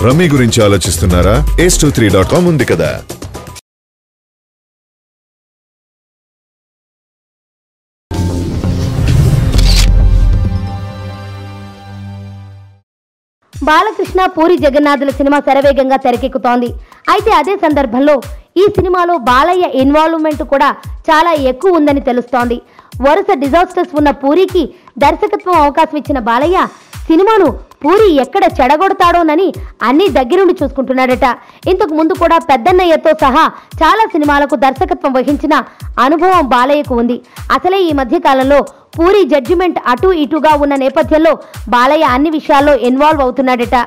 Rummy గురించి ఆలోచిస్తున్నారా? ace23.com ఉంది కదా. బాలకృష్ణ పూరి జగన్నాథుల సినిమా శరవేగంగా తెరకెక్కుతోంది. అయితే అదే సందర్భంలో ఈ సినిమాలో బాలయ్య ఇన్వాల్వ్మెంట్ కూడా చాలా ఎక్కువ ఉందని తెలుస్తోంది. వరుస డిజాస్టర్స్ ఉన్న పూరికి దర్శకత్వం అవకాశం ఇచ్చిన బాలయ్య సినిమాను పూరి ఎక్కడ చెడగొడతాడోనని అన్ని దగ్గరుండి చూసుకుంటున్నాడట. ఇంతకు ముందు కూడా పెద్దన్నయ్యతో సహా చాలా సినిమాలకు దర్శకత్వం వహించిన అనుభవం బాలయ్యకు ఉంది. అసలే ఈ మధ్య కాలంలో పూరి జడ్జిమెంట్ అటు ఇటుగా ఉన్న నేపథ్యంలో బాలయ్య అన్ని విషయాల్లో ఇన్వాల్వ్ అవుతున్నాడట.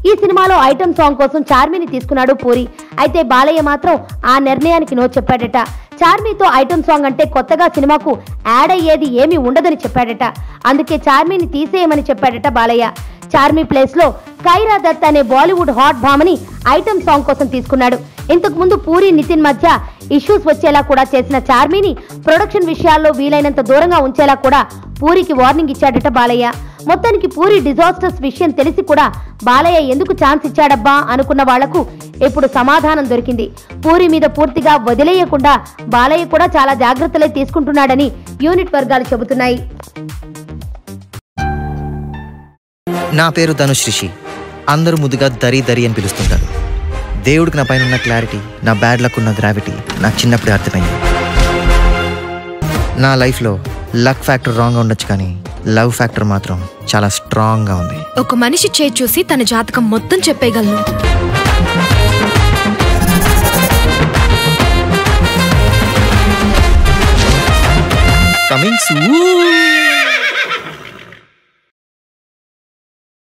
ఈ సినిమాలో ఐటమ్ సాంగ్ కోసం చార్మిని తీసుకున్నాడు పూరి. అయితే బాలయ్య మాత్రం ఆ నిర్ణయానికి నో చెప్పాడట. చార్మితో ఐటమ్ సాంగ్ అంటే కొత్తగా సినిమాకు యాడ్ అయ్యేది ఏమీ ఉండదని చెప్పాడట. అందుకే చార్మిని తీసేయమని చెప్పాడట బాలయ్య. చార్మి ప్లేస్ లో కైరా దత్ అనే బాలీవుడ్ హాట్ భామని ఐటమ్ సాంగ్ కోసం తీసుకున్నాడు. ఇంతకు ముందు పూరి నితిన్ మధ్య ఇష్యూస్ వచ్చేలా కూడా చేసిన చార్మిని ప్రొడక్షన్ విషయాల్లో వీలైనంత దూరంగా ఉంచేలా కూడా పూరికి వార్నింగ్ ఇచ్చాడట బాలయ్య. మొత్తానికి పూరి డిజాస్టర్స్ విషయం తెలిసి కూడా బాలయ్య ఎందుకు ఛాన్స్ ఇచ్చాడబ్బా అనుకున్న వాళ్లకు ఇప్పుడు సమాధానం దొరికింది. పూరి మీద పూర్తిగా వదిలేయకుండా బాలయ్య కూడా చాలా జాగ్రత్తలే తీసుకుంటున్నాడని యూనిట్ వర్గాలు చెబుతున్నాయి. నా పేరు ధనుష్ రిషి. అందరూ ముద్దుగా దరి దరి అని పిలుస్తుంటారు. దేవుడికి నా పైన ఉన్న క్లారిటీ, నా బ్యాడ్ లక్ ఉన్న గ్రావిటీ నాకు చిన్నప్పుడే అర్థమైంది. నా లైఫ్లో లక్ ఫ్యాక్టర్ రాంగ్గా ఉండొచ్చు, కానీ లవ్ ఫ్యాక్టర్ మాత్రం చాలా స్ట్రాంగ్గా ఉంది. ఒక మనిషి చేయి చూసి తన జాతకం మొత్తం చెప్పేయగలను. Coming soon.